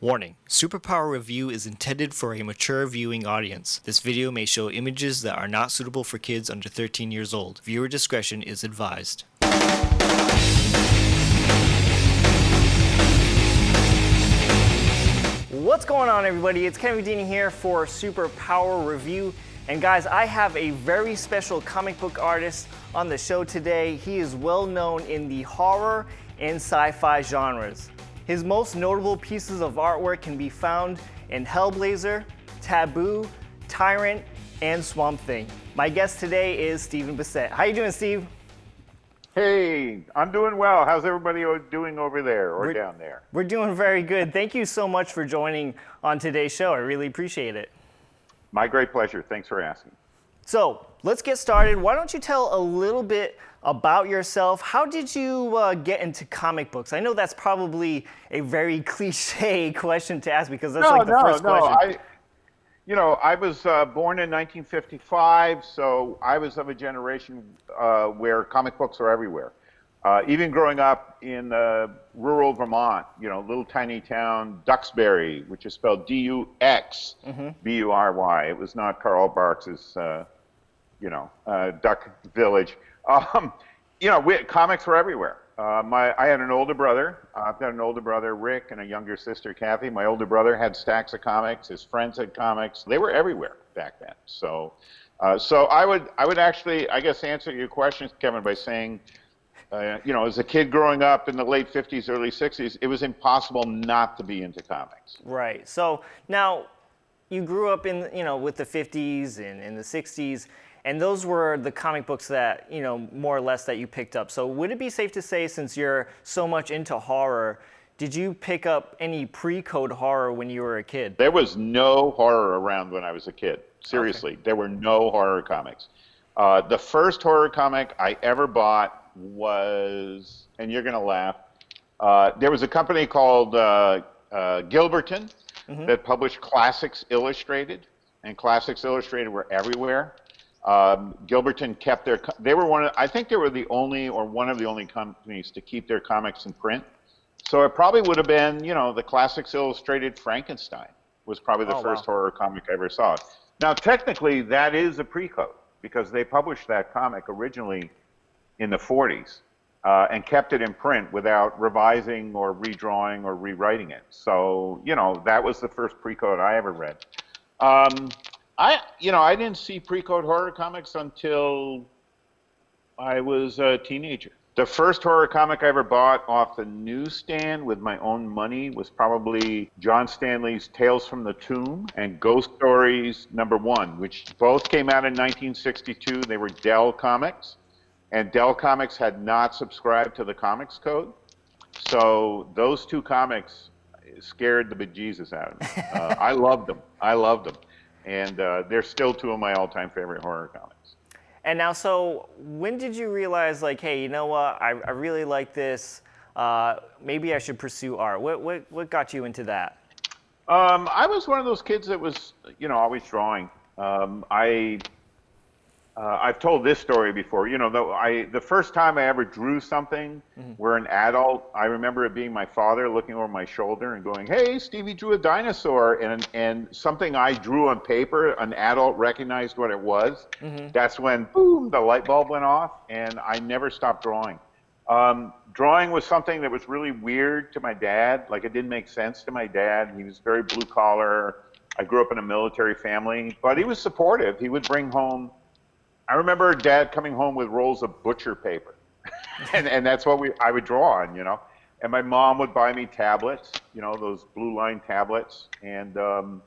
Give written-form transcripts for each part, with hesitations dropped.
Warning: Superpower Review is intended for a mature viewing audience. This video may show images that are not suitable for kids under 13 years old. Viewer discretion is advised. What's going on, everybody? It's Kevin Dean here for Superpower Review. And guys, I have a very special comic book artist on the show today. He is well known in the horror and sci-fi genres. His most notable pieces of artwork can be found in Hellblazer, Taboo, Tyrant, and Swamp Thing. My guest today is Stephen Bissette. How you doing, Steve? Hey, I'm doing well. How's everybody doing over there or down there? We're doing very good. Thank you so much for joining on today's show. I really appreciate it. My great pleasure. Thanks for asking. So let's get started. Why don't you tell a little bit about yourself? How did you get into comic books? I know that's probably a very cliche question to ask because that's the first question. I was born in 1955, so I was of a generation where comic books are everywhere. Even growing up in rural Vermont, little tiny town Duxbury, which is spelled D-U-X-B-U-R-Y. It was not Karl Barks's, Duck Village. Comics were everywhere. I had an older brother. I've got an older brother, Rick, and a younger sister, Kathy. My older brother had stacks of comics. His friends had comics. They were everywhere back then. So I would actually, I guess, answer your question, Kevin, by saying, as a kid growing up in the late 50s, early 60s, it was impossible not to be into comics. Right. So now you grew up in, with the 50s and the 60s. And those were the comic books that, more or less that you picked up. So would it be safe to say, since you're so much into horror, did you pick up any pre-code horror when you were a kid? There was no horror around when I was a kid. Seriously, okay. There were no horror comics. The first horror comic I ever bought was, and you're going to laugh, there was a company called Gilberton that published Classics Illustrated, and Classics Illustrated were everywhere. Gilberton kept they were I think they were the only or one of the only companies to keep their comics in print. So it probably would have been, the Classics Illustrated Frankenstein was probably the first horror comic I ever saw. Now, technically, that is a pre-code because they published that comic originally in the 40s and kept it in print without revising or redrawing or rewriting it. So, that was the first pre-code I ever read. I didn't see pre-code horror comics until I was a teenager. The first horror comic I ever bought off the newsstand with my own money was probably John Stanley's Tales from the Tomb and Ghost Stories #1, which both came out in 1962. They were Dell Comics, and Dell Comics had not subscribed to the Comics Code. So those two comics scared the bejesus out of me. I loved them. And they're still two of my all-time favorite horror comics. And now, so when did you realize, hey, you know what? I really like this. Maybe I should pursue art. What got you into that? I was one of those kids that was, always drawing. I've told this story before. The first time I ever drew something where an adult, I remember it being my father looking over my shoulder and going, "Hey, Stevie drew a dinosaur," and something I drew on paper, an adult recognized what it was. That's when, boom, the light bulb went off, and I never stopped drawing. Drawing was something that was really weird to my dad. It didn't make sense to my dad. He was very blue collar. I grew up in a military family, but he was supportive. He would bring home, I remember Dad coming home with rolls of butcher paper, and that's what I would draw on, And my mom would buy me tablets, those blue line tablets, and those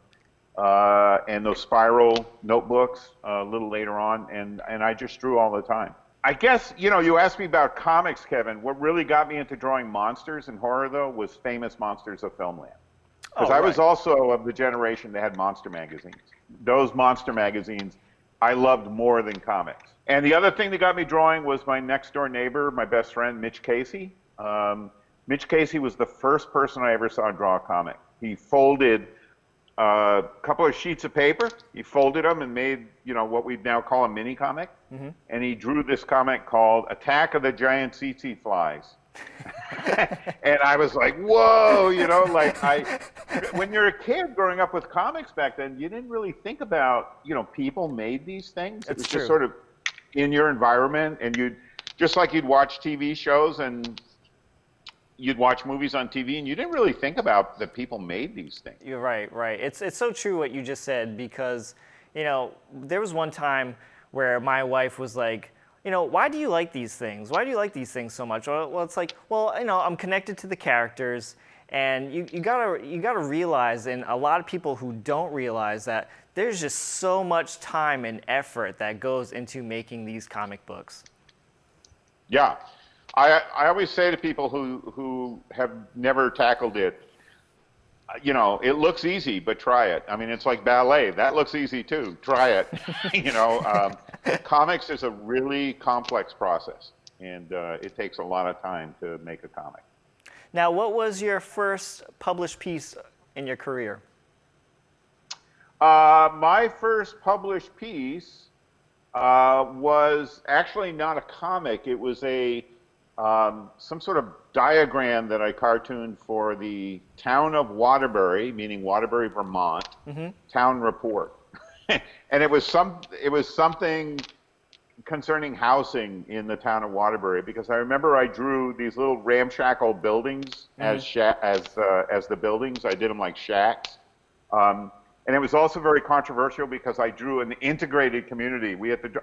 spiral notebooks a little later on, and I just drew all the time. I guess, you asked me about comics, Kevin. What really got me into drawing monsters and horror, though, was Famous Monsters of Filmland. Because I was also of the generation that had monster magazines. Those monster magazines I loved more than comics. And the other thing that got me drawing was my next door neighbor, my best friend, Mitch Casey. Mitch Casey was the first person I ever saw draw a comic. He folded a couple of sheets of paper. He folded them and made, what we'd now call a mini comic. And he drew this comic called Attack of the Giant Tsetse Flies. And I was like, whoa, you know, when you're a kid growing up with comics back then, you didn't really think about, you know, people made these things. It That's was true. just sort of in your environment, and just like you'd watch TV shows and you'd watch movies on TV, and you didn't really think about that people made these things. You're right, right. It's so true what you just said, because, you know, there was one time where my wife was like, you know, why do you like these things? Why do you like these things so much? Well, it's like, well, you know, I'm connected to the characters, and you gotta realize, and a lot of people who don't realize that there's just so much time and effort that goes into making these comic books. Yeah. I always say to people who have never tackled it, you know, it looks easy, but try it. I mean, it's like ballet. That looks easy too. Try it. You know, comics is a really complex process, and it takes a lot of time to make a comic. Now, what was your first published piece in your career? My first published piece was actually not a comic. It was some sort of diagram that I cartooned for the town of Waterbury, meaning Waterbury, Vermont, town report. And it was something concerning housing in the town of Waterbury, because I remember I drew these little ramshackle buildings as the buildings. I did them like shacks. And it was also very controversial because I drew an integrated community.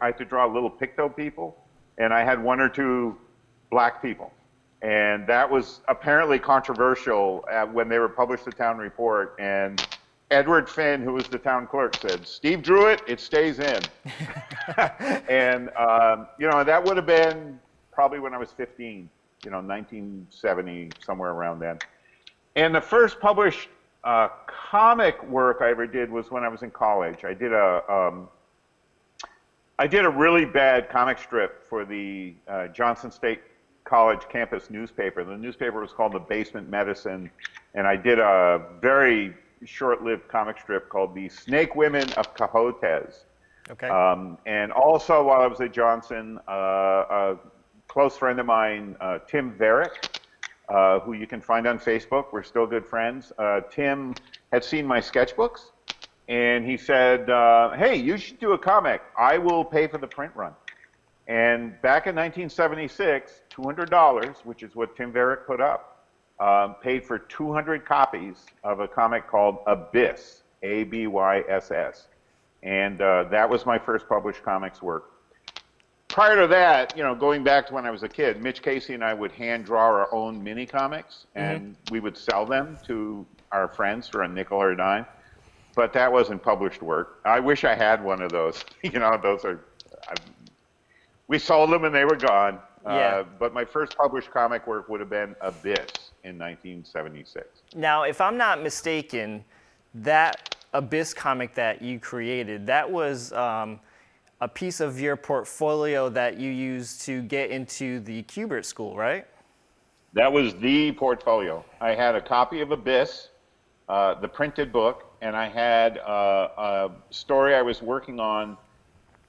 I had to draw little Picto people, and I had one or two black people. And that was apparently controversial when they were published the town report. And Edward Finn, who was the town clerk, said, "Steve drew it, it stays in." And, you know, that would have been probably when I was 15, you know, 1970, somewhere around then. And the first published comic work I ever did was when I was in college. I did a really bad comic strip for the Johnson State College campus newspaper. The newspaper was called The Basement Medicine, and I did a very short-lived comic strip called The Snake Women of Cahotes. Okay. And also, while I was at Johnson, a close friend of mine, Tim Varick, who you can find on Facebook. We're still good friends. Tim had seen my sketchbooks, and he said, "Hey, you should do a comic. I will pay for the print run." And back in 1976, $200, which is what Tim Varick put up, paid for 200 copies of a comic called Abyss, Abyss. And that was my first published comics work. Prior to that, you know, going back to when I was a kid, Mitch Casey and I would hand draw our own mini comics, and we would sell them to our friends for a nickel or a dime. But that wasn't published work. I wish I had one of those. You know, we sold them and they were gone. Yeah. But my first published comic work would have been Abyss in 1976. Now, if I'm not mistaken, that Abyss comic that you created, that was a piece of your portfolio that you used to get into the Kubert School, right? That was the portfolio. I had a copy of Abyss, the printed book, and I had a story I was working on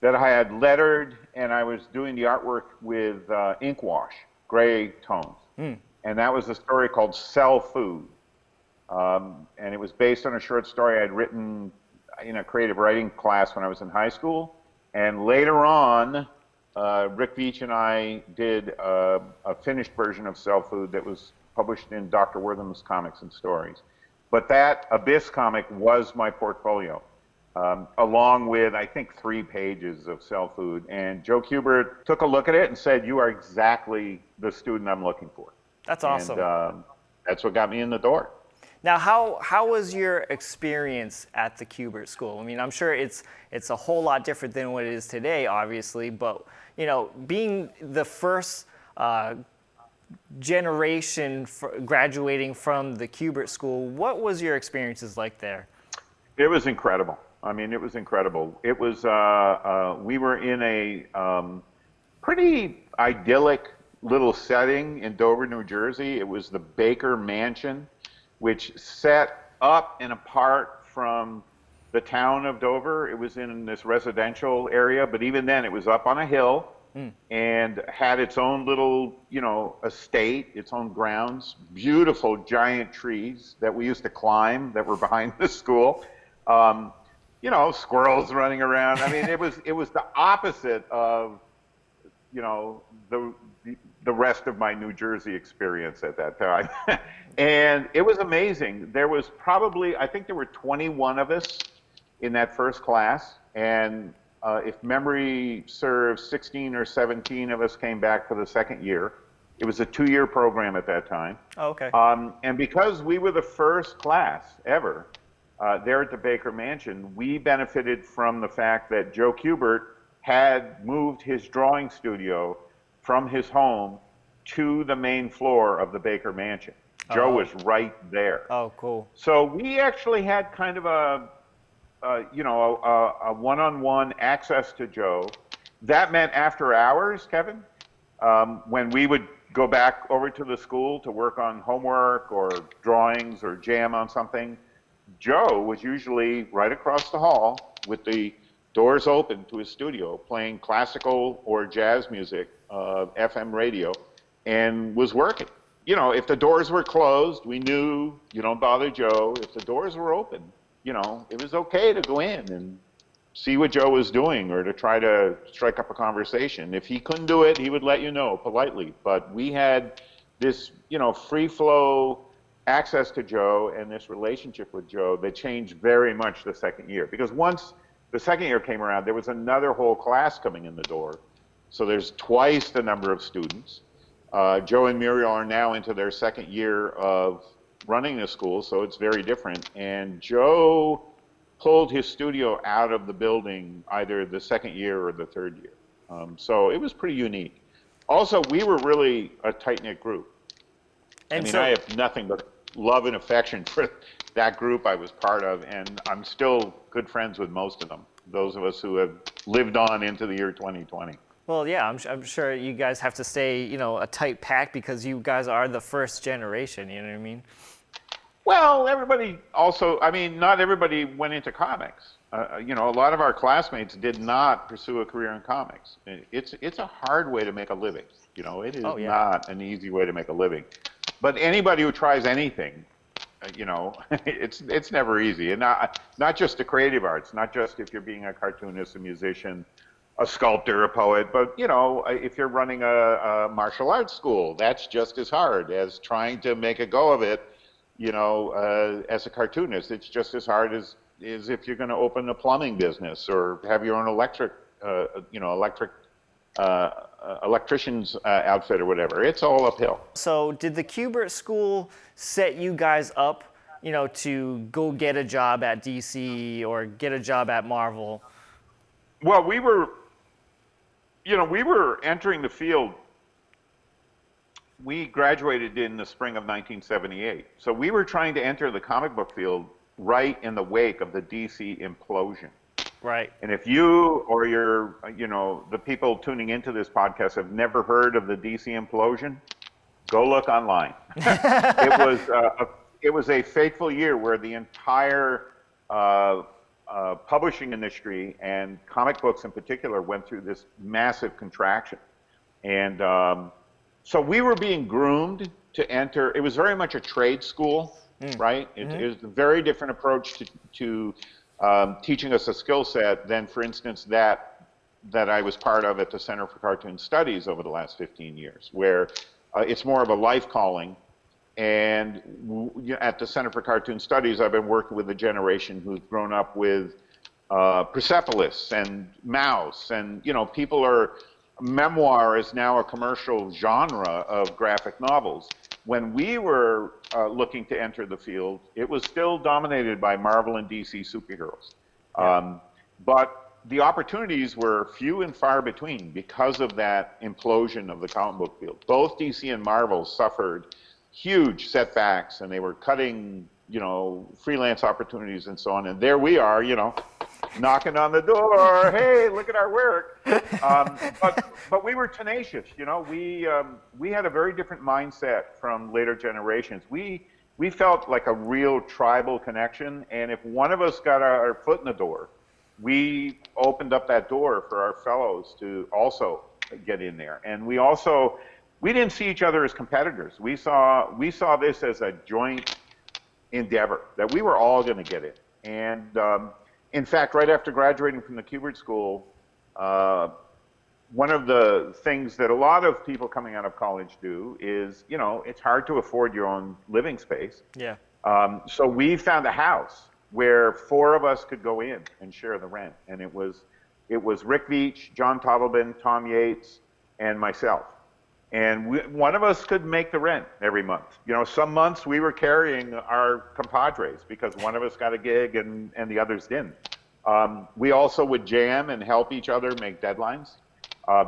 that I had lettered, and I was doing the artwork with ink wash, gray tones. And that was a story called Cell Food. And it was based on a short story I'd written in a creative writing class when I was in high school. And later on, Rick Veitch and I did a finished version of Cell Food that was published in Dr. Wortham's Comics and Stories. But that Abyss comic was my portfolio, along with, I think, 3 pages of Cell Food. And Joe Kubert took a look at it and said, "You are exactly the student I'm looking for." That's awesome. And that's what got me in the door. Now, how was your experience at the Kubert School? I mean, I'm sure it's a whole lot different than what it is today, obviously. But you know, being the first generation graduating from the Kubert School, what was your experiences like there? It was incredible. I mean, it was incredible. It was we were in a pretty idyllic little setting in Dover, New Jersey. It was the Baker Mansion, which set up and apart from the town of Dover. It was in this residential area, but even then it was up on a hill, and had its own little, estate, its own grounds, beautiful giant trees that we used to climb that were behind the school. Squirrels running around. I mean, it was the opposite of, the rest of my New Jersey experience at that time. And it was amazing. There was probably, I think there were 21 of us in that first class. And if memory serves, 16 or 17 of us came back for the second year. It was a 2-year program at that time. Oh, okay. And because we were the first class ever there at the Baker Mansion, we benefited from the fact that Joe Kubert had moved his drawing studio from his home to the main floor of the Baker Mansion. Joe was right there. Oh, cool. So we actually had kind of a one-on-one access to Joe. That meant after hours, Kevin, when we would go back over to the school to work on homework or drawings or jam on something, Joe was usually right across the hall with the doors open to his studio, playing classical or jazz music, FM radio, and was working. If the doors were closed, we knew you don't bother Joe. If the doors were open, it was okay to go in and see what Joe was doing or to try to strike up a conversation. If he couldn't do it, he would let you know politely. But we had this, free flow access to Joe and this relationship with Joe that changed very much the second year. Because once the second year came around, there was another whole class coming in the door. So there's twice the number of students. Joe and Muriel are now into their second year of running the school, so it's very different. And Joe pulled his studio out of the building either the second year or the third year. So it was pretty unique. Also, we were really a tight-knit group. And I have nothing but love and affection for that group I was part of, and I'm still good friends with most of them, those of us who have lived on into the year 2020. Well, yeah, I'm sure you guys have to stay, a tight pack because you guys are the first generation, you know what I mean? Well, everybody also, not everybody went into comics. A lot of our classmates did not pursue a career in comics. It's a hard way to make a living. It is not an easy way to make a living. But anybody who tries anything, it's never easy. And not just the creative arts, not just if you're being a cartoonist, a musician, a sculptor, a poet, but if you're running a martial arts school, that's just as hard as trying to make a go of it. As a cartoonist, it's just as hard as if you're going to open a plumbing business or have your own electrician's outfit or whatever. It's all uphill. So did the Kubert School set you guys up, to go get a job at DC or get a job at Marvel? Well, we were entering the field. We graduated in the spring of 1978. So we were trying to enter the comic book field right in the wake of the DC implosion. Right. And if you or the people tuning into this podcast have never heard of the DC implosion, go look online. It was a fateful year where the entire publishing industry and comic books in particular went through this massive contraction. And so we were being groomed to enter. It was very much a trade school, right? It was a very different approach to teaching us a skill set than, for instance, that I was part of at the Center for Cartoon Studies over the last 15 years, where it's more of a life calling. And at the Center for Cartoon Studies, I've been working with a generation who's grown up with Persepolis and Mouse, and people are. Memoir is now a commercial genre of graphic novels. When we were looking to enter the field, it was still dominated by Marvel and DC superheroes. But the opportunities were few and far between because of that implosion of the comic book field. Both DC and Marvel suffered huge setbacks, and they were cutting, freelance opportunities and so on. And there we are, knocking on the door. Hey, look at our work. But we were tenacious. We had a very different mindset from later generations. We felt like a real tribal connection, and if one of us got our foot in the door, we opened up that door for our fellows to also get in there. And we didn't see each other as competitors. We saw this as a joint endeavor that we were all going to get in. And in fact, right after graduating from the Kubert School, one of the things that a lot of people coming out of college do is, it's hard to afford your own living space. Yeah. So we found a house where 4 of us could go in and share the rent. And it was Rick Veitch, John Toddleben, Tom Yates, and myself. And one of us could make the rent every month. Some months we were carrying our compadres because one of us got a gig and the others didn't. We also would jam and help each other make deadlines.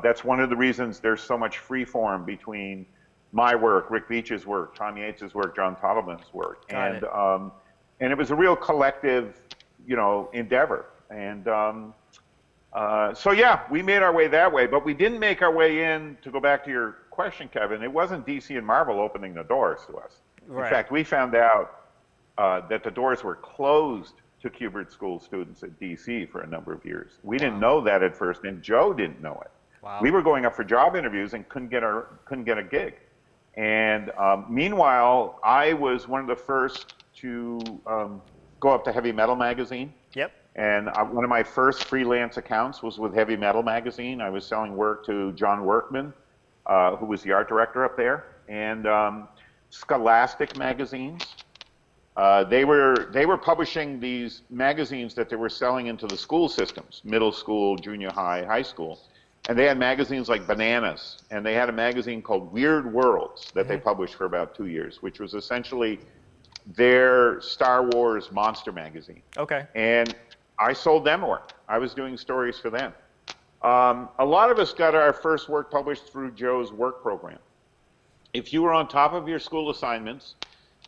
That's one of the reasons there's so much free form between my work, Rick Veitch's work, Tom Yates' work, John Toddleben's work. And it was a real collective, endeavor. And so yeah, we made our way that way, but we didn't make our way in, to go back to your question, Kevin, it wasn't DC and Marvel opening the doors to us. Right. In fact, we found out that the doors were closed to Kubert School students at DC for a number of years. We didn't know that at first, and Joe didn't know it. Wow. We were going up for job interviews and couldn't get a gig. And meanwhile, I was one of the first to go up to Heavy Metal magazine. Yep. And one of my first freelance accounts was with Heavy Metal magazine. I was selling work to John Workman, who was the art director up there, and Scholastic magazines. They were publishing these magazines that they were selling into the school systems, middle school, junior high, high school. And they had magazines like Bananas, and they had a magazine called Weird Worlds that they published for about 2 years, which was essentially their Star Wars monster magazine. Okay. And I sold them work. I was doing stories for them. A lot of us got our first work published through Joe's work program. If you were on top of your school assignments,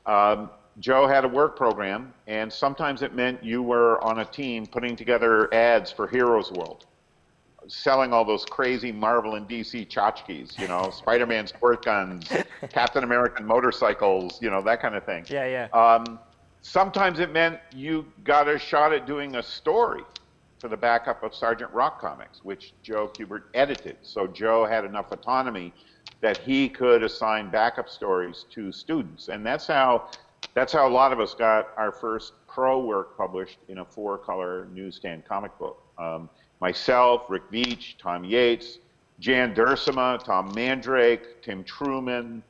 Joe had a work program, and sometimes it meant you were on a team putting together ads for Heroes World, selling all those crazy Marvel and DC tchotchkes, Spider-Man squirt guns, Captain American motorcycles, that kind of thing. Yeah. Sometimes it meant you got a shot at doing a story for the backup of Sergeant Rock comics, which Joe Kubert edited. So Joe had enough autonomy that he could assign backup stories to students. And that's how a lot of us got our first pro work published in a 4-color newsstand comic book. Myself, Rick Veitch, Tom Yates, Jan Duursema, Tom Mandrake, Tim Truman,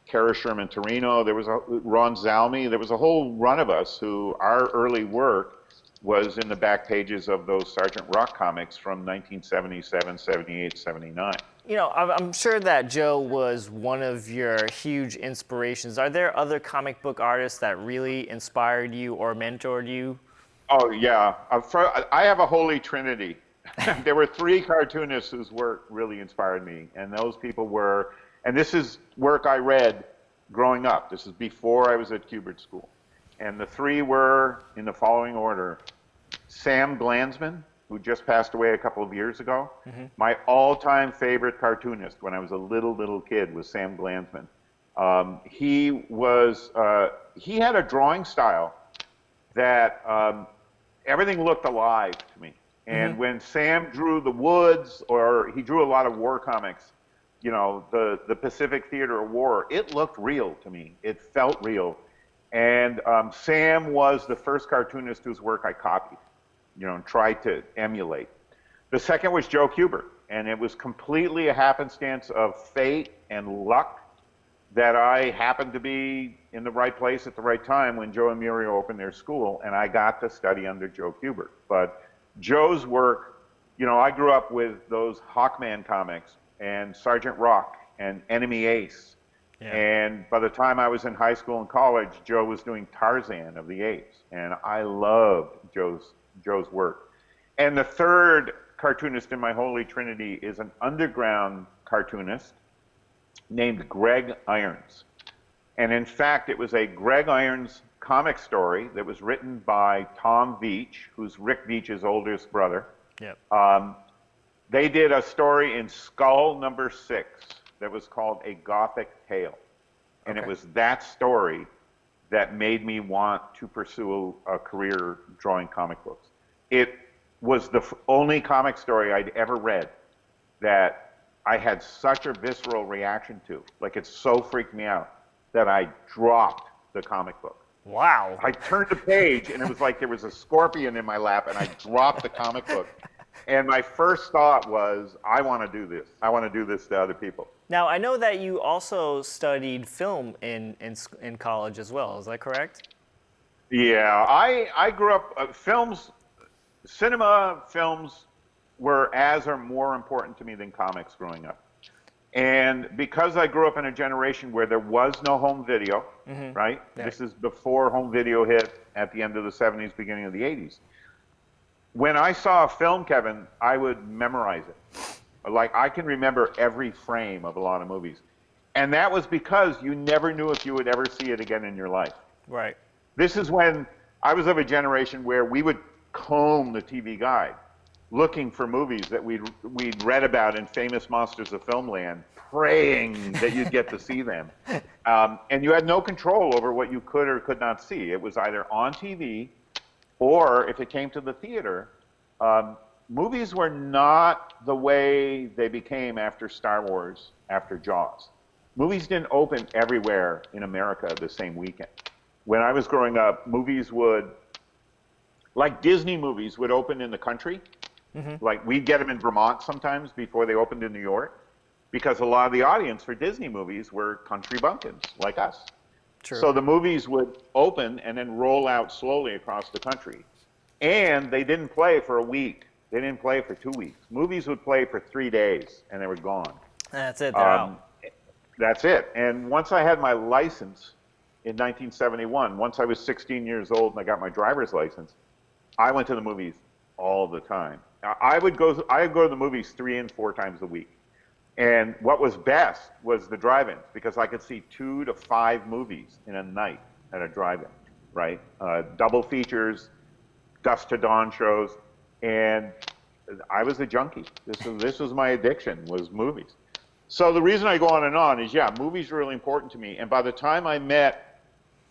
Kara Sherman Torino, Ron Zalmi. There was a whole run of us who our early work was in the back pages of those Sergeant Rock comics from 1977, 78, 79. I'm sure that Joe was one of your huge inspirations. Are there other comic book artists that really inspired you or mentored you? Oh, yeah. I have a holy trinity. There were 3 cartoonists whose work really inspired me, and those people were, and this is work I read growing up. This is before I was at Kubert School. And the 3 were, in the following order, Sam Glanzman, who just passed away a couple of years ago. Mm-hmm. My all-time favorite cartoonist when I was a little kid was Sam Glanzman. He had a drawing style that everything looked alive to me. And when Sam drew the woods, or he drew a lot of war comics, the Pacific Theater of War, it looked real to me. It felt real. And Sam was the first cartoonist whose work I copied, and tried to emulate. The second was Joe Kubert, and it was completely a happenstance of fate and luck that I happened to be in the right place at the right time when Joe and Muriel opened their school, and I got to study under Joe Kubert. But Joe's work, I grew up with those Hawkman comics and Sergeant Rock and Enemy Ace. Yeah. And by the time I was in high school and college, Joe was doing Tarzan of the Apes. And I loved Joe's work. And the third cartoonist in my holy trinity is an underground cartoonist named Greg Irons. And in fact, it was a Greg Irons comic story that was written by Tom Veitch, who's Rick Veitch's oldest brother. Yep. They did a story in Skull number 6 that was called A Gothic Tale. And it was that story that made me want to pursue a career drawing comic books. It was the only comic story I'd ever read that I had such a visceral reaction to. Like, it so freaked me out that I dropped the comic book. Wow. I turned the page, and it was like there was a scorpion in my lap, and I dropped the comic book. And my first thought was, I want to do this. I want to do this to other people. Now, I know that you also studied film in college as well. Is that correct? Yeah, I grew up, cinema films were as or more important to me than comics growing up. And because I grew up in a generation where there was no home video, right? Yeah. This is before home video hit at the end of the 70s, beginning of the 80s. When I saw a film, Kevin, I would memorize it. Like, I can remember every frame of a lot of movies. And that was because you never knew if you would ever see it again in your life. Right. This is when I was of a generation where we would comb the TV guide, looking for movies that we'd read about in Famous Monsters of Filmland, praying that you'd get to see them. And you had no control over what you could or could not see. It was either on TV, or if it came to the theater, movies were not the way they became after Star Wars, after Jaws. Movies didn't open everywhere in America the same weekend. When I was growing up, movies would, like Disney movies, would open in the country. Like, we'd get them in Vermont sometimes before they opened in New York, because a lot of the audience for Disney movies were country bumpkins like us. True. So the movies would open and then roll out slowly across the country. And they didn't play for a week. They didn't play for 2 weeks. Movies would play for 3 days, and they were gone. That's it, they're out. That's it. And once I had my license in 1971, once I was 16 years old and I got my driver's license, I went to the movies all the time. I would go to the movies 3 and 4 times a week. And what was best was the drive-ins, because I could see 2 to 5 movies in a night at a drive-in, right? Double features, dusk to dawn shows, and I was a junkie. This was my addiction, was movies. So the reason I go on is, yeah, movies are really important to me. And by the time I met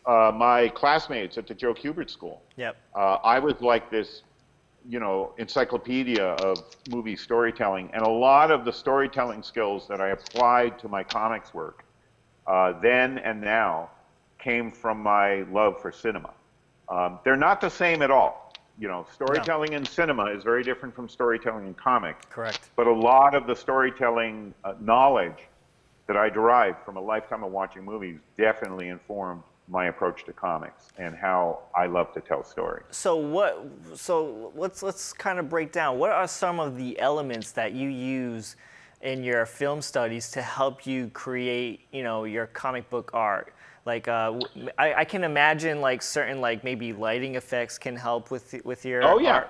my classmates at the Joe Kubert School, I was like this, encyclopedia of movie storytelling. And a lot of the storytelling skills that I applied to my comics work then and now came from my love for cinema. They're not the same at all. Storytelling in cinema is very different from storytelling in comics. Correct. But a lot of the storytelling knowledge that I derived from a lifetime of watching movies definitely informed my approach to comics and how I love to tell stories. So let's kind of break down. What are some of the elements that you use in your film studies to help you create, your comic book art? Like, I can imagine like certain maybe lighting effects can help with your art.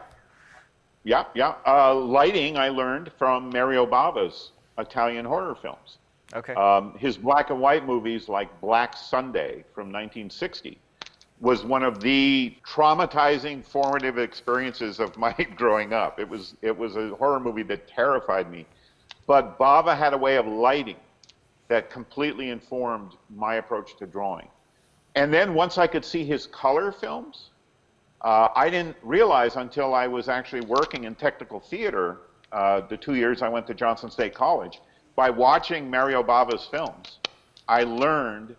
Yeah. Lighting I learned from Mario Bava's Italian horror films. Okay. His black and white movies like Black Sunday from 1960 was one of the traumatizing, formative experiences of my growing up. It was a horror movie that terrified me. But Bava had a way of lighting that completely informed my approach to drawing. And then once I could see his color films, I didn't realize until I was actually working in technical theater, the 2 years I went to Johnson State College, by watching Mario Bava's films, I learned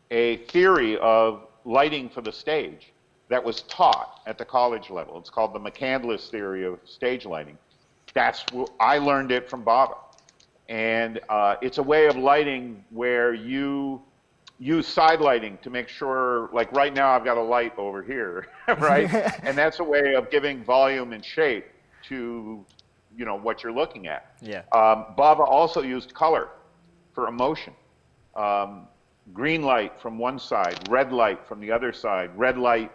a theory of lighting for the stage that was taught at the college level. It's called the McCandless theory of stage lighting. I learned it from Bava. And it's a way of lighting where you use side lighting to make sure, like right now I've got a light over here, right? And that's a way of giving volume and shape to what you're looking at. Yeah. Bava also used color for emotion. Green light from one side, red light from the other side. Red light,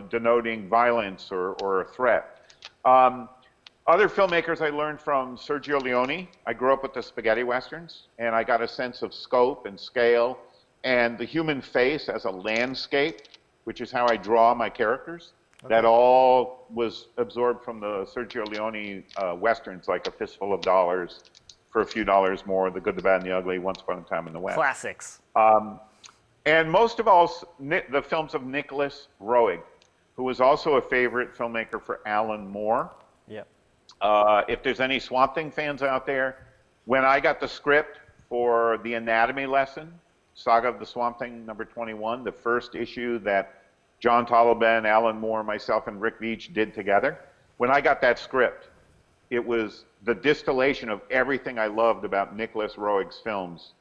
denoting violence or a threat. Other filmmakers I learned from Sergio Leone. I grew up with the spaghetti westerns, and I got a sense of scope and scale and the human face as a landscape, which is how I draw my characters. Okay. That all was absorbed from the Sergio Leone westerns, like A Fistful of Dollars, For a Few Dollars More, The Good, the Bad, and the Ugly, Once Upon a Time in the West. Classics. And most of all, the films of Nicholas Roeg, who was also a favorite filmmaker for Alan Moore. Yep. If there's any Swamp Thing fans out there, When I got the script for the anatomy lesson, Saga of the Swamp Thing number 21, the first issue that John Tolliban, Alan Moore, myself, and Rick Veitch did together, when I got that script, it was the distillation of everything I loved about Nicholas Roeg's films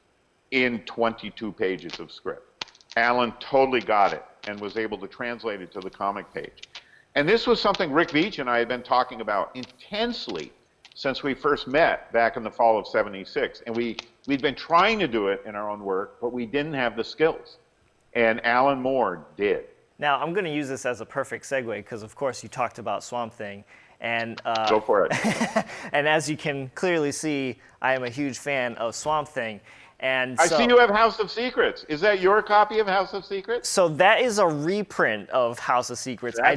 in 22 pages of script. Alan totally got it and was able to translate it to the comic page. And this was something Rick Veitch and I had been talking about intensely since we first met back in the fall of '76. And we'd been trying to do it in our own work, but we didn't have the skills. And Alan Moore did. Now, I'm going to use this as a perfect segue because, of course, you talked about Swamp Thing. And, go for it. And as you can clearly see, I am a huge fan of Swamp Thing. And I see you have House of Secrets. Is that your copy of House of Secrets? So that is a reprint of House of Secrets. I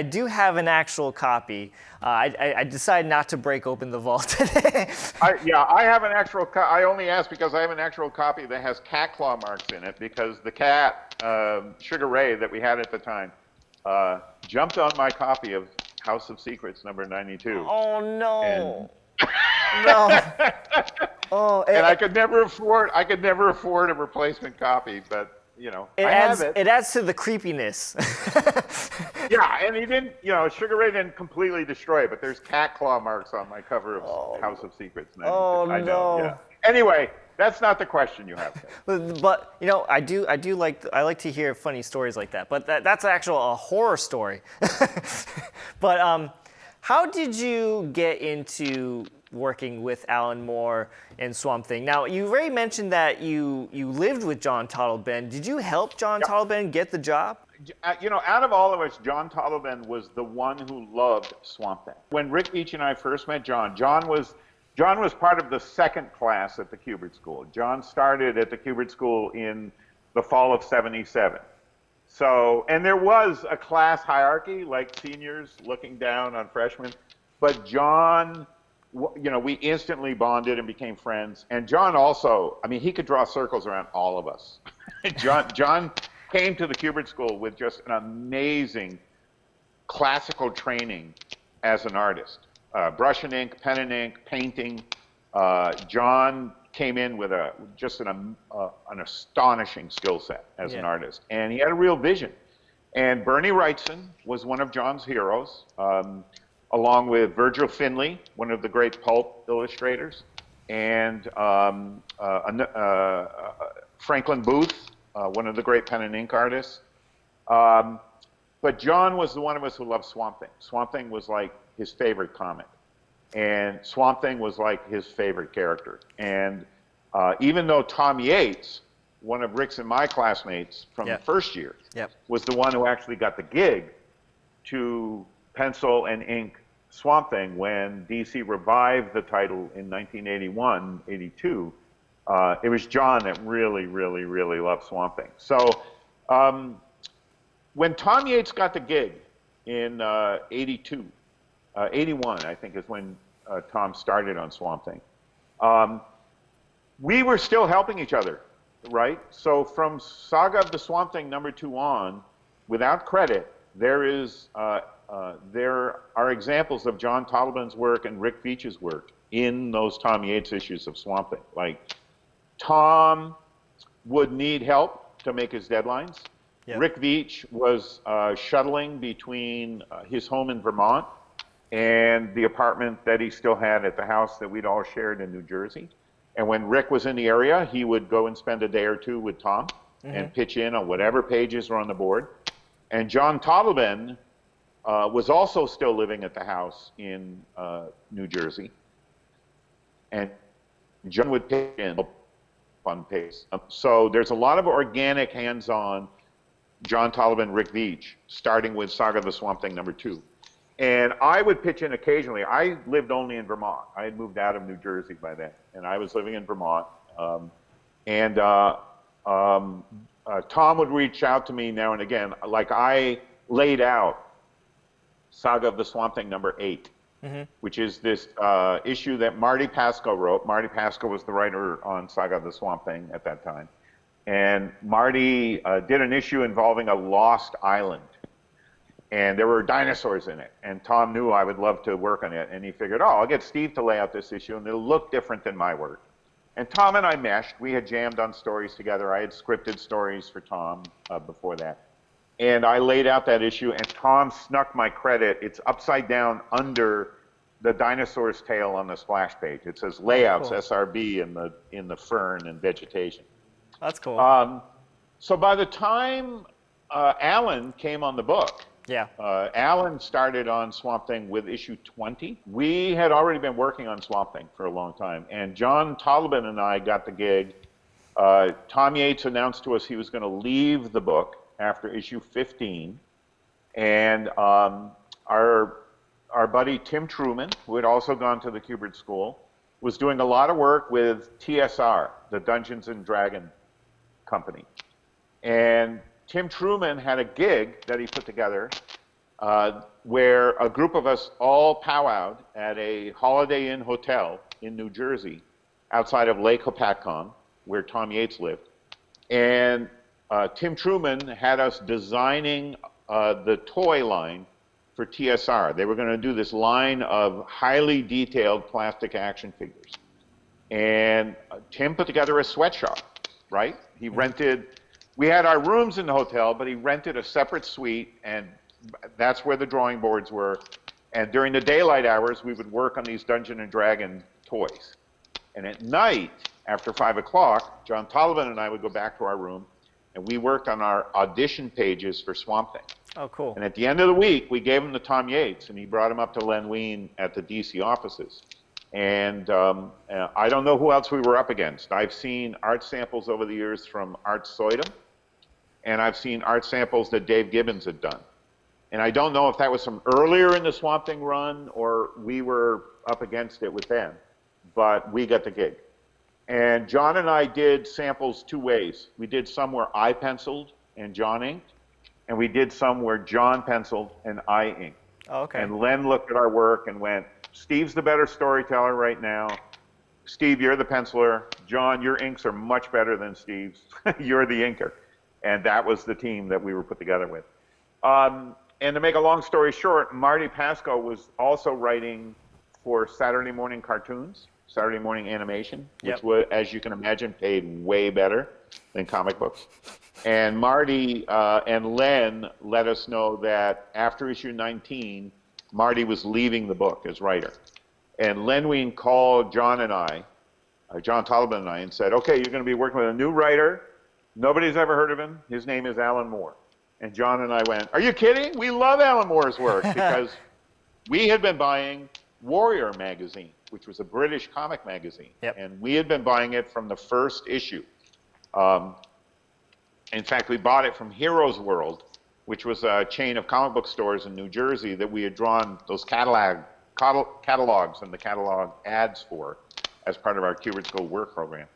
do have an actual copy. I decided not to break open the vault today. I have an actual I only asked because I have an actual copy that has cat claw marks in it because the cat, Sugar Ray, that we had at the time, jumped on my copy of House of Secrets number 92. Oh, no. No. Oh, and I could never afford a replacement copy, but you know, I have it. It adds to the creepiness. Yeah, and he didn't, Sugar Ray didn't completely destroy it, but there's cat claw marks on my cover of House of Secrets. Oh, I know, no. yeah. Anyway, that's not the question you have. But I like to hear funny stories like that. But that's actually a horror story. But how did you get into working with Alan Moore and Swamp Thing? Now, you already mentioned that you lived with John Tolliban. Did you help John Tolliban get the job? Out of all of us, John Tolliban was the one who loved Swamp Thing. When Rick Veitch and I first met John was part of the second class at the Kubert School. John started at the Kubert School in the fall of '77. So, and there was a class hierarchy, like seniors looking down on freshmen. But John, we instantly bonded and became friends. And John also, he could draw circles around all of us. John came to the Kubert School with just an amazing classical training as an artist. Brush and ink, pen and ink, painting. John came in with just an astonishing skill set as an artist. And he had a real vision. And Bernie Wrightson was one of John's heroes, along with Virgil Finley, one of the great pulp illustrators, and Franklin Booth, one of the great pen and ink artists. But John was the one of us who loved Swamp Thing. Swamp Thing was like his favorite comic. And Swamp Thing was like his favorite character. And even though Tom Yates, one of Rick's and my classmates from the first year, was the one who actually got the gig to pencil and ink Swamp Thing when DC revived the title in 1981, 82, it was John that really, really, really loved Swamp Thing. So when Tom Yates got the gig in 82, 81, I think, is when Tom started on Swamp Thing. We were still helping each other, right? So from Saga of the Swamp Thing #2 on, without credit, there are examples of John Tolliban's work and Rick Veitch's work in those Tom Yates issues of Swamp Thing. Like, Tom would need help to make his deadlines. Rick Veitch was shuttling between his home in Vermont and the apartment that he still had at the house that we'd all shared in New Jersey. And when Rick was in the area, he would go and spend a day or two with Tom and pitch in on whatever pages were on the board. And John Tolliban was also still living at the house in New Jersey. And John would pitch in on pace. So there's a lot of organic hands-on John Tolliban, Rick Veitch, starting with Saga of the Swamp Thing #2. And I would pitch in occasionally. I lived only in Vermont. I had moved out of New Jersey by then, and I was living in Vermont. Tom would reach out to me now and again. Like, I laid out Saga of the Swamp Thing #8, which is this issue that Marty Pasco wrote. Marty Pasco was the writer on Saga of the Swamp Thing at that time. And Marty did an issue involving a lost island. And there were dinosaurs in it. And Tom knew I would love to work on it. And he figured, oh, I'll get Steve to lay out this issue, and it'll look different than my work. And Tom and I meshed. We had jammed on stories together. I had scripted stories for Tom before that. And I laid out that issue, and Tom snuck my credit. It's upside down under the dinosaur's tail on the splash page. It says layouts, cool. SRB, in the fern and vegetation. That's cool. So by the time Alan came on the book, yeah. Alan started on Swamp Thing with issue 20. We had already been working on Swamp Thing for a long time, and John Tolibin and I got the gig. Tom Yates announced to us he was going to leave the book after issue 15, and our buddy Tim Truman, who had also gone to the Kubert School, was doing a lot of work with TSR, the Dungeons and Dragons company. And Tim Truman had a gig that he put together where a group of us all powwowed at a Holiday Inn hotel in New Jersey outside of Lake Hopatcong, where Tom Yates lived. And Tim Truman had us designing the toy line for TSR. They were going to do this line of highly detailed plastic action figures. And Tim put together a sweatshop, right? He rented, we had our rooms in the hotel, but he rented a separate suite, and that's where the drawing boards were. And during the daylight hours, we would work on these Dungeon and Dragon toys. And at night, after 5 o'clock, John Tolibin and I would go back to our room, and we worked on our audition pages for Swamp Thing. Oh, cool. And at the end of the week, we gave him to Tom Yates, and he brought him up to Len Wein at the DC offices. And I don't know who else we were up against. I've seen art samples over the years from Art Soydum, and I've seen art samples that Dave Gibbons had done. And I don't know if that was from earlier in the Swamp Thing run or we were up against it with them, but we got the gig. And John and I did samples two ways. We did some where I penciled and John inked, and we did some where John penciled and I inked. Oh, okay. And Len looked at our work and went, Steve's the better storyteller right now. Steve, you're the penciler. John, your inks are much better than Steve's. You're the inker. And that was the team that we were put together with. And to make a long story short, Marty Pasco was also writing for Saturday morning cartoons, Saturday morning animation, which was, as you can imagine, paid way better than comic books. And Marty and Len let us know that after issue 19, Marty was leaving the book as writer. And Len Wein called John and I, John Tolibin and I, and said, okay, you're going to be working with a new writer. Nobody's ever heard of him. His name is Alan Moore. And John and I went, are you kidding? We love Alan Moore's work, because we had been buying Warrior magazine, which was a British comic magazine. Yep. And we had been buying it from the first issue. In fact, we bought it from Heroes World, which was a chain of comic book stores in New Jersey that we had drawn those catalogs and the catalog ads for as part of our Kubert School work program.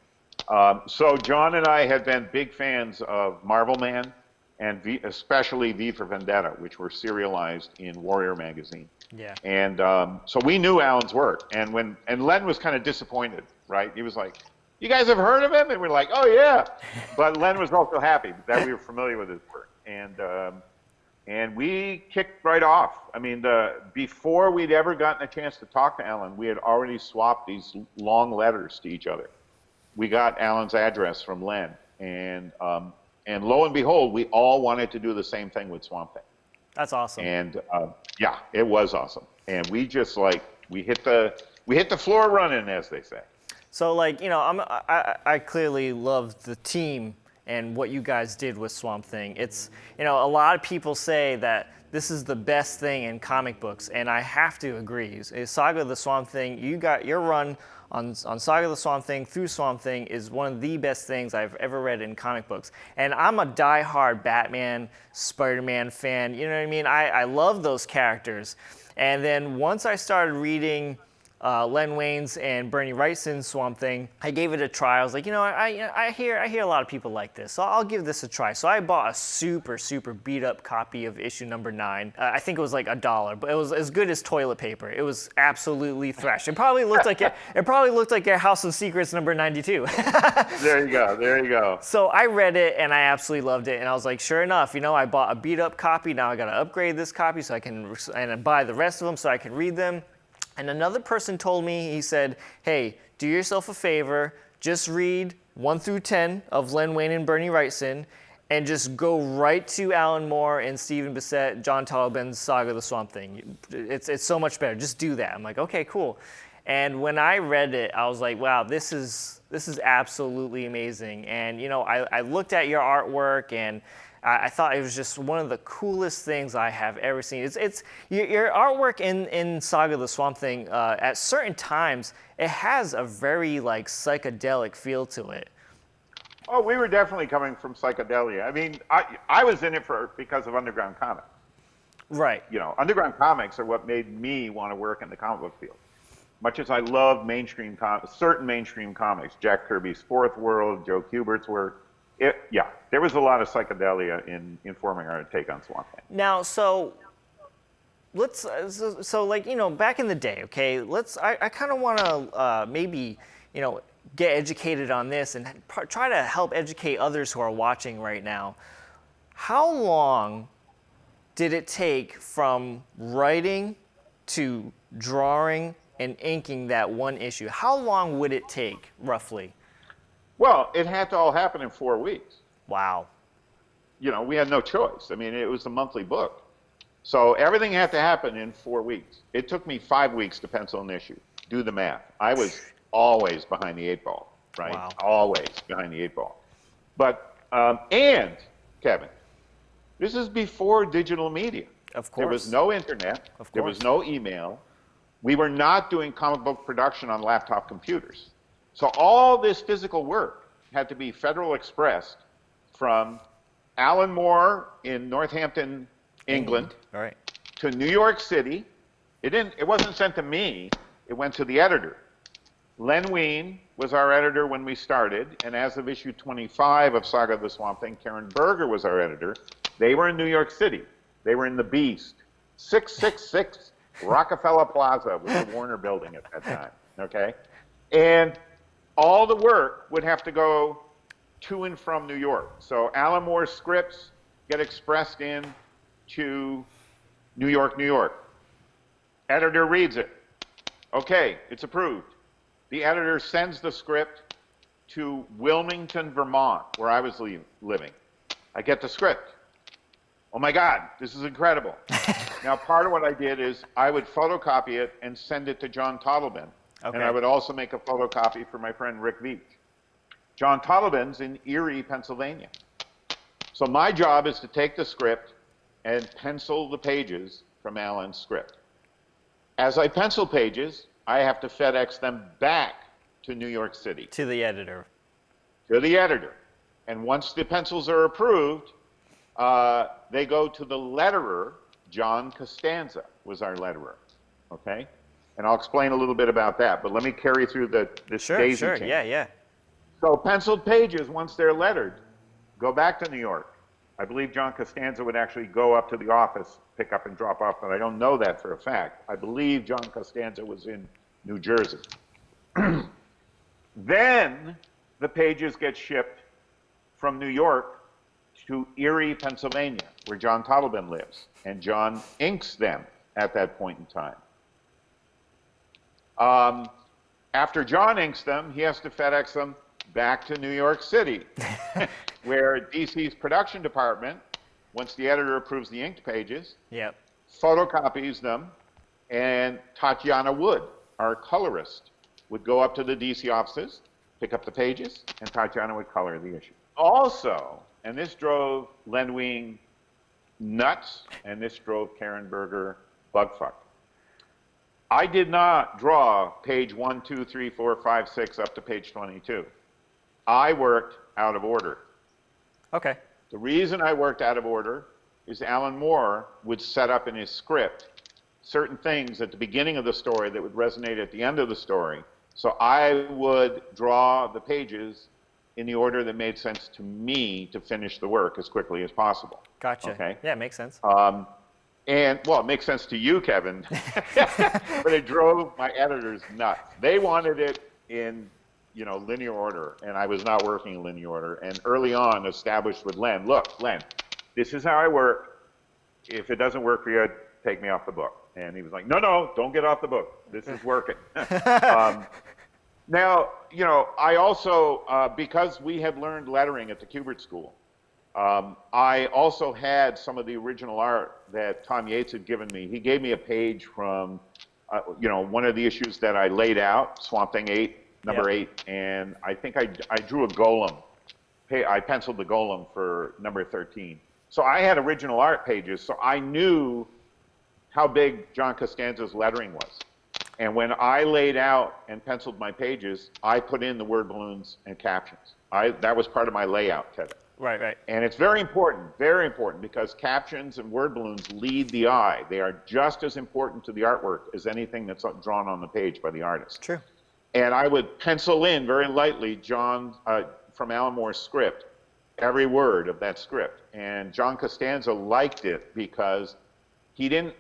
So John and I had been big fans of Marvel Man, and especially V for Vendetta, which were serialized in Warrior magazine. Yeah. And so we knew Alan's work, and Len was kind of disappointed, right? He was like, you guys have heard of him? And we're like, oh yeah. But Len was also happy that we were familiar with his work. And we kicked right off. I mean, before we'd ever gotten a chance to talk to Alan, we had already swapped these long letters to each other. We got Alan's address from Len, and lo and behold, we all wanted to do the same thing with Swamp Thing. That's awesome. And yeah, it was awesome. And we just we hit the floor running, as they say. So like, you know, I clearly love the team and what you guys did with Swamp Thing. It's, you know, a lot of people say that this is the best thing in comic books, and I have to agree. Saga of the Swamp Thing, you got your run on Saga of the Swamp Thing through Swamp Thing is one of the best things I've ever read in comic books. And I'm a die-hard Batman, Spider-Man fan, you know what I mean? I love those characters. And then once I started reading Len Wayne's and Bernie Wrightson's Swamp Thing. I gave it a try. I was like, I hear a lot of people like this, so I'll give this a try. So I bought a super beat up copy of issue number 9. I think it was like $1, but it was as good as toilet paper. It was absolutely thrashed. It probably looked like a House of Secrets number 92. There you go. So I read it and I absolutely loved it, and I was like, sure enough, I bought a beat up copy. Now I got to upgrade this copy so I can buy the rest of them so I can read them. And another person told me, he said, hey, do yourself a favor, just read 1 through 10 of Len Wein and Bernie Wrightson, and just go right to Alan Moore and Stephen Bissette, John Totlebin's Saga of the Swamp Thing. It's so much better. Just do that. I'm like, okay, cool. And when I read it, I was like, wow, this is absolutely amazing. And I looked at your artwork, and I thought it was just one of the coolest things I have ever seen. It's your artwork in Saga of the Swamp Thing. At certain times, it has a very psychedelic feel to it. Oh, we were definitely coming from psychedelia. I mean, I was in it because of Underground Comics. Right. Underground Comics are what made me want to work in the comic book field. Much as I love certain mainstream comics, Jack Kirby's Fourth World, Joe Kubert's work. There was a lot of psychedelia in informing our take on Swamp Thing. Now, so let's back in the day, okay. I kind of want to maybe get educated on this and try to help educate others who are watching right now. How long did it take from writing to drawing and inking that one issue? How long would it take, roughly? Well, it had to all happen in 4 weeks. Wow. We had no choice. I mean, it was a monthly book. So everything had to happen in 4 weeks. It took me 5 weeks to pencil an issue. Do the math. I was always behind the 8 ball, right? Wow. Always behind the 8 ball. But, and, Kevin, this is before digital media. Of course. There was no internet. Of course. There was no email. We were not doing comic book production on laptop computers. So all this physical work had to be Federal Expressed from Alan Moore in Northampton, England, All right. to New York City. It wasn't sent to me. It went to the editor. Len Wein was our editor when we started, and as of issue 25 of Saga of the Swamp Thing, Karen Berger was our editor. They were in New York City. They were in the Beast, 666 Rockefeller Plaza was the Warner Building at that time. Okay, and all the work would have to go to and from New York. So Alan Moore's scripts get expressed in to New York, New York. Editor reads it. Okay, it's approved. The editor sends the script to Wilmington, Vermont, where I was living. I get the script. Oh my God, this is incredible. Now, part of what I did is I would photocopy it and send it to John Totleben. Okay. And I would also make a photocopy for my friend Rick Veach. John Totlben's in Erie, Pennsylvania. So my job is to take the script and pencil the pages from Alan's script. As I pencil pages, I have to FedEx them back to New York City. To the editor. To the editor. And once the pencils are approved, they go to the letterer. John Costanza was our letterer. Okay? And I'll explain a little bit about that, but let me carry through this daisy chain. Yeah. So penciled pages, once they're lettered, go back to New York. I believe John Costanza would actually go up to the office, pick up and drop off, but I don't know that for a fact. I believe John Costanza was in New Jersey. Then the pages get shipped from New York to Erie, Pennsylvania, where John Totleben lives, and John inks them at that point in time. After John inks them, he has to FedEx them back to New York City, where DC's production department, once the editor approves the inked pages, photocopies them, and Tatiana Wood, our colorist, would go up to the DC offices, pick up the pages, and Tatiana would color the issue. Also, and this drove Len Wein nuts, and this drove Karen Berger bugfuck. I did not draw page 1, 2, 3, 4, 5, 6 up to page 22. I worked out of order. Okay. The reason I worked out of order is Alan Moore would set up in his script certain things at the beginning of the story that would resonate at the end of the story. So I would draw the pages in the order that made sense to me to finish the work as quickly as possible. Gotcha. Okay? Yeah, makes sense. And, well, it makes sense to you, Kevin, but it drove my editors nuts. They wanted it in, linear order, and I was not working in linear order. And early on, established with Len, look, Len, this is how I work. If it doesn't work for you, take me off the book. And he was like, no, don't get off the book. This is working. Now, I also, because we had learned lettering at the Kubert School, I also had some of the original art that Tom Yates had given me. He gave me a page from, one of the issues that I laid out, Swamp Thing 8, number 8, and I think I drew a golem. I penciled the golem for number 13. So I had original art pages, so I knew how big John Costanza's lettering was. And when I laid out and penciled my pages, I put in the word balloons and captions. That was part of my layout, Kevin. Right. And it's very important, because captions and word balloons lead the eye. They are just as important to the artwork as anything that's drawn on the page by the artist. True. And I would pencil in very lightly from Alan Moore's script, every word of that script. And John Costanza liked it because he didn't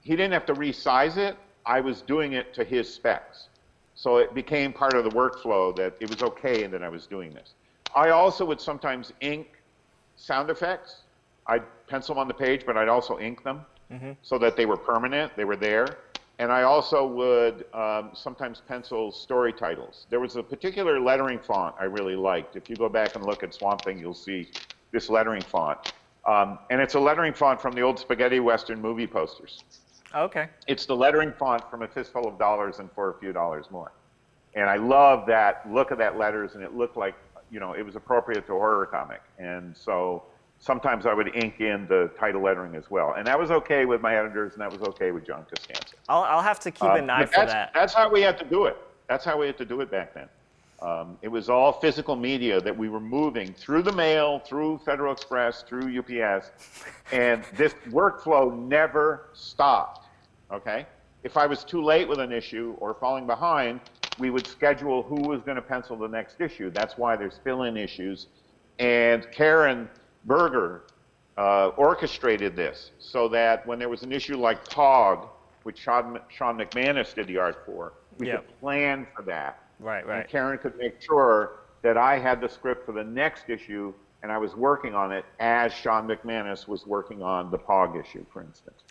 have to resize it. I was doing it to his specs. So it became part of the workflow that it was okay that I was doing this. I also would sometimes ink sound effects. I'd pencil them on the page, but I'd also ink them so that they were permanent, they were there. And I also would sometimes pencil story titles. There was a particular lettering font I really liked. If you go back and look at Swamp Thing, you'll see this lettering font. And it's a lettering font from the old spaghetti western movie posters. Okay. It's the lettering font from A Fistful of Dollars and For a Few Dollars More. And I love that look of that letters, and it looked like, it was appropriate to a horror comic. And so sometimes I would ink in the title lettering as well. And that was okay with my editors, and that was okay with John Costanza. I'll have to keep an eye for that. That's how we had to do it. That's how we had to do it back then. It was all physical media that we were moving through the mail, through Federal Express, through UPS, and this workflow never stopped, okay? If I was too late with an issue or falling behind, we would schedule who was going to pencil the next issue. That's why there's fill-in issues. And Karen Berger orchestrated this so that when there was an issue like Pog, which Sean McManus did the art for, we could plan for that. Right. And Karen could make sure that I had the script for the next issue, and I was working on it as Sean McManus was working on the Pog issue, for instance.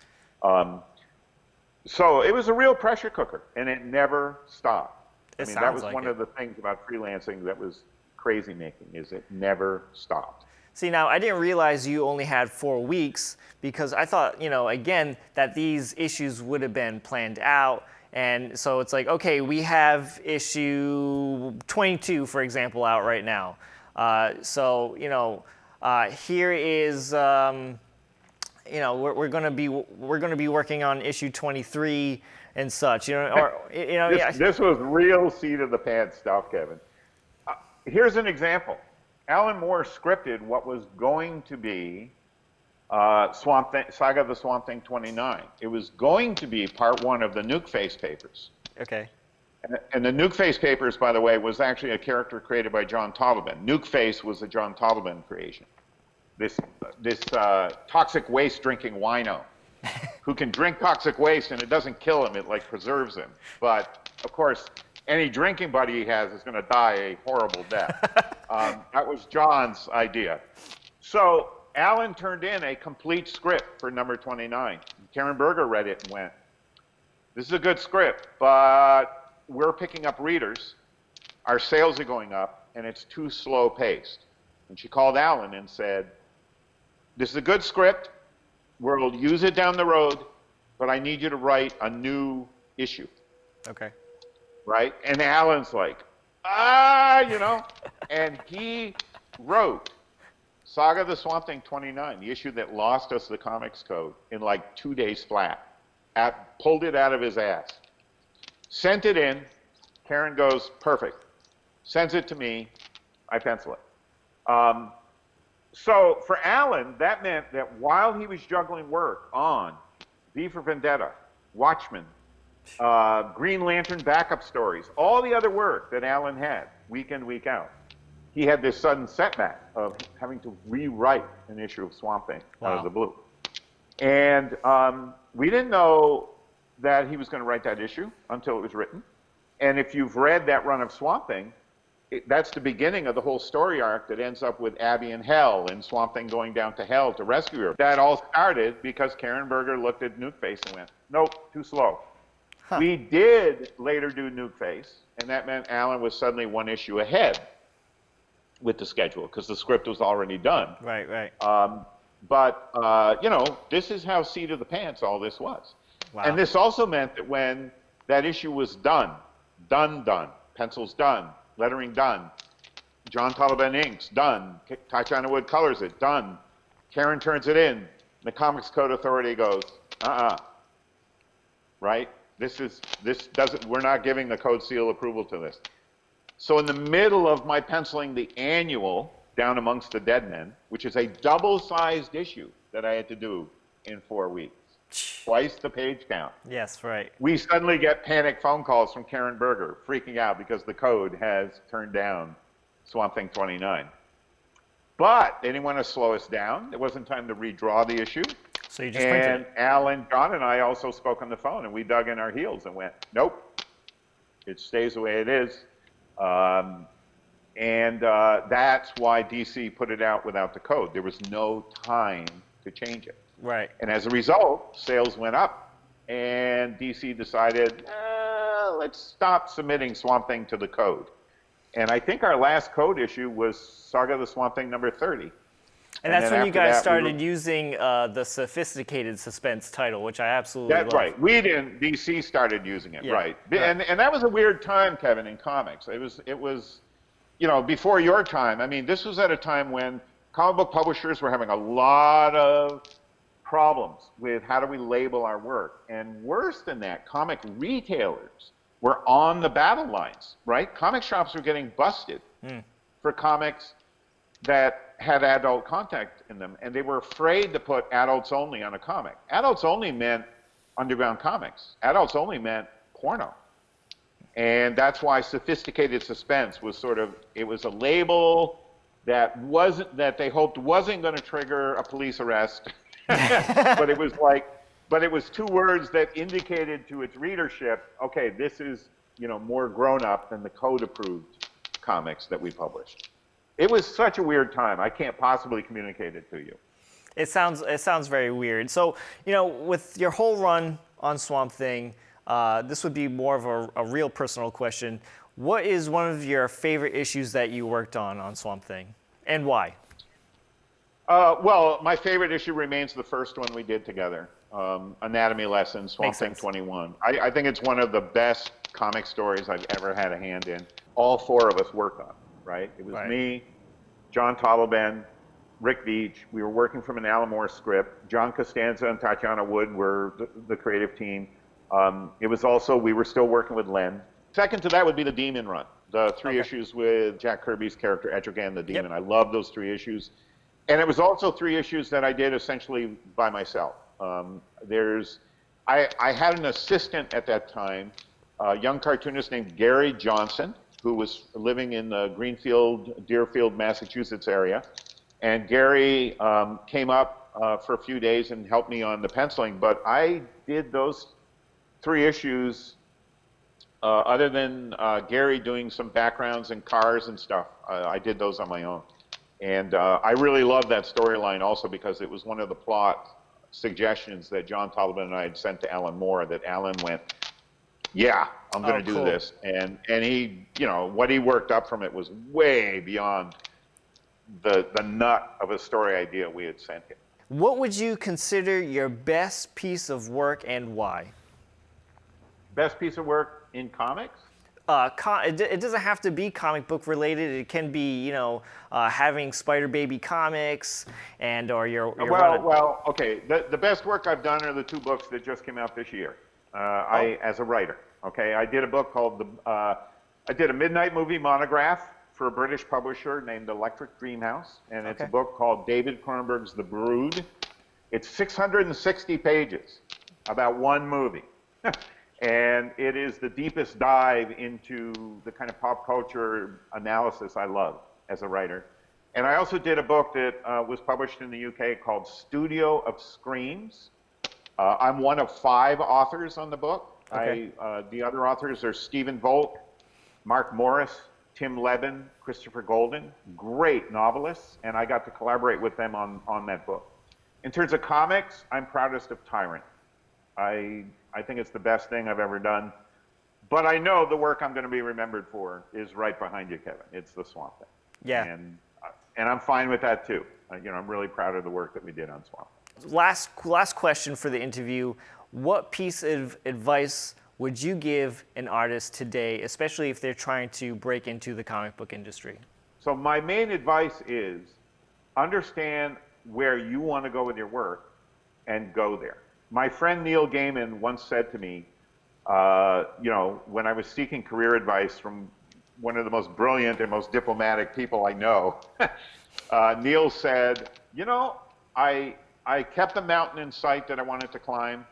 So it was a real pressure cooker, and it never stopped. That was one of the things about freelancing that was crazy making, is it never stopped. See, now, I didn't realize you only had 4 weeks, because I thought, again, that these issues would have been planned out. And so it's like, okay, we have issue 22, for example, out right now. Here is, we're going to be working on issue 23 and such. This was real seat of the pants stuff, Kevin. Here's an example. Alan Moore scripted what was going to be Saga of the Swamp Thing 29. It was going to be part 1 of the Nuke Face papers. Okay. And the Nuke Face papers, by the way, was actually a character created by John Totleben. Nuke Face was a John Totleben creation. This toxic waste drinking wino who can drink toxic waste and it doesn't kill him, it like preserves him. But of course, any drinking buddy he has is going to die a horrible death. That was John's idea. So Alan turned in a complete script for number 29. Karen Berger read it and went, this is a good script, but we're picking up readers, our sales are going up, and it's too slow paced. And she called Alan and said, this is a good script, we'll use it down the road, but I need you to write a new issue. Okay. Right? And Alan's like, and he wrote Saga of the Swamp Thing 29, the issue that lost us the comics code, in like 2 days flat. Pulled it out of his ass. Sent it in. Karen goes, perfect. Sends it to me. I pencil it. So for Alan, that meant that while he was juggling work on V for Vendetta Watchmen, Green Lantern backup stories, all the other work that Alan had, week in, week out. He had this sudden setback of having to rewrite an issue of Swamp Thing out of the blue. And we didn't know that he was going to write that issue until it was written. And if you've read that run of Swamp Thing, that's the beginning of the whole story arc that ends up with Abby in hell and Swamp Thing going down to hell to rescue her. That all started because Karen Berger looked at Nukeface and went, nope, too slow. Huh. We did later do Nukeface, and that meant Alan was suddenly one issue ahead with the schedule because the script was already done. Right, right. But you know, this is how seat of the pants all this was. Wow. And this also meant that when that issue was done, pencils done, lettering done, John Taliban inks done, Tatiana Wood colors it done, Karen turns it in, the Comics Code Authority goes, right? We're not giving the code seal approval to this. So in the middle of my penciling the annual Down Amongst the Dead Men, which is a double-sized issue that I had to do in 4 weeks, twice the page count. Yes, right. We suddenly get panic phone calls from Karen Berger, freaking out because the code has turned down Swamp Thing 29. But they didn't want to slow us down. It wasn't time to redraw the issue. So you just printed it. And Alan, John, and I also spoke on the phone, and we dug in our heels and went, nope, it stays the way it is. That's why DC put it out without the code. There was no time to change it. Right. And as a result, sales went up, and DC decided, let's stop submitting Swamp Thing to the code. And I think our last code issue was Saga of the Swamp Thing number 30. And that's when you guys started using the sophisticated suspense title, which I absolutely love. That's right. We didn't. DC started using it, yeah. right. And that was a weird time, Kevin, in comics. It was, you know, before your time. I mean, this was at a time when comic book publishers were having a lot of problems with how do we label our work. And worse than that, comic retailers were on the battle lines, right? Comic shops were getting busted for comics that had adult content in them, and they were afraid to put adults only on a comic. Adults only meant underground comics. Adults only meant porno. And that's why sophisticated suspense was sort of, it was a label that they hoped wasn't going to trigger a police arrest. but it was two words that indicated to its readership, okay, this is, you know, more grown up than the code approved comics that we published. It was such a weird time. I can't possibly communicate it to you. It sounds very weird. So, you know, with your whole run on Swamp Thing, this would be more of a real personal question. What is one of your favorite issues that you worked on Swamp Thing, and why? Well, my favorite issue remains the first one we did together, Anatomy Lesson, Swamp Thing 21. I think it's one of the best comic stories I've ever had a hand in. All four of us worked on it, right? It was me, John Taliban, Rick Veitch. We were working from an Alan Moore script. John Costanza and Tatiana Wood were the creative team. It was also, we were still working with Len. Second to that would be the Demon run, the three issues with Jack Kirby's character, Etrigan the Demon. Yep. I love those 3 issues. And it was also 3 issues that I did essentially by myself. I had an assistant at that time, a young cartoonist named Gary Johnson, who was living in the Greenfield, Deerfield, Massachusetts area. And Gary came up for a few days and helped me on the penciling. But I did those 3 issues, other than Gary doing some backgrounds and cars and stuff. I did those on my own. And I really love that storyline also because it was one of the plot suggestions that John Taliban and I had sent to Alan Moore that Alan went, yeah, I'm going to do this. And he, you know, what he worked up from it was way beyond the nut of a story idea we had sent him. What would you consider your best piece of work and why? Best piece of work in comics? It doesn't have to be comic book related. It can be, you know, having Spider Baby comics or your well, okay. The best work I've done are the 2 books that just came out this year. As a writer, okay, I did a book called I did a midnight movie monograph for a British publisher named Electric Dreamhouse, and it's a book called David Cronenberg's The Brood. It's 660 pages about one movie. And it is the deepest dive into the kind of pop culture analysis I love as a writer. And I also did a book that was published in the UK called Studio of Screams. I'm one of 5 authors on the book. Okay. The other authors are Stephen Volk, Mark Morris, Tim Levin, Christopher Golden, great novelists, and I got to collaborate with them on that book. In terms of comics, I'm proudest of Tyrant. I think it's the best thing I've ever done. But I know the work I'm going to be remembered for is right behind you, Kevin. It's the Swamp Thing. Yeah. And I'm fine with that too. I'm really proud of the work that we did on Swamp Thing. Last question for the interview. What piece of advice would you give an artist today, especially if they're trying to break into the comic book industry? So my main advice is understand where you want to go with your work and go there. My friend Neil Gaiman once said to me, when I was seeking career advice from one of the most brilliant and most diplomatic people I know, Neil said, I kept the mountain in sight that I wanted to climb,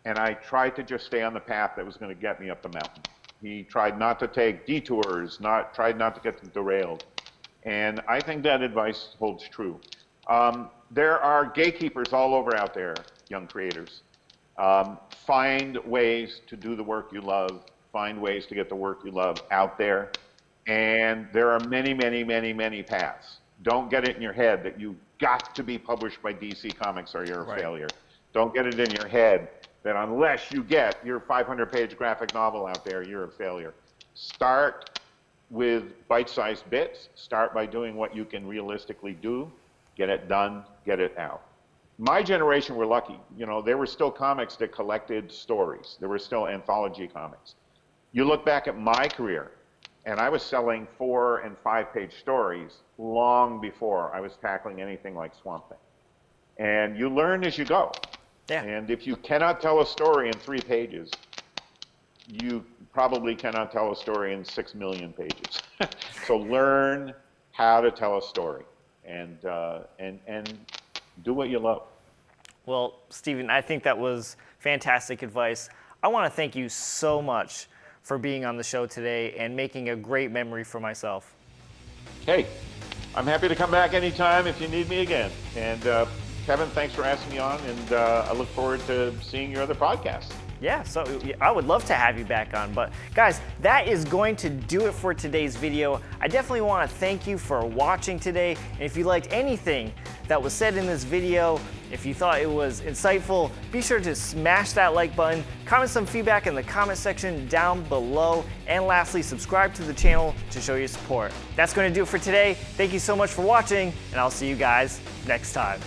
and I tried to just stay on the path that was going to get me up the mountain. He tried not to take detours, tried not to get derailed. And I think that advice holds true. There are gatekeepers all over out there, young creators. Find ways to do the work you love. Find ways to get the work you love out there. And there are many, many, many, many paths. Don't get it in your head that you've got to be published by DC Comics or you're a failure. Don't get it in your head that unless you get your 500-page graphic novel out there, you're a failure. Start with bite-sized bits. Start by doing what you can realistically do. Get it done, get it out. My generation were lucky. There were still comics that collected stories. There were still anthology comics. You look back at my career, and I was selling 4- and 5-page stories long before I was tackling anything like Swamp Thing. And you learn as you go. Yeah. And if you cannot tell a story in 3 pages, you probably cannot tell a story in 6 million pages. So learn how to tell a story and do what you love. Well, Stephen, I think that was fantastic advice. I want to thank you so much for being on the show today and making a great memory for myself. Hey, I'm happy to come back anytime if you need me again. And Kevin, thanks for asking me on, and I look forward to seeing your other podcasts. Yeah, so I would love to have you back on. But guys, that is going to do it for today's video. I definitely want to thank you for watching today. And if you liked anything that was said in this video, if you thought it was insightful, be sure to smash that like button, comment some feedback in the comment section down below, and lastly, subscribe to the channel to show your support. That's going to do it for today. Thank you so much for watching, and I'll see you guys next time.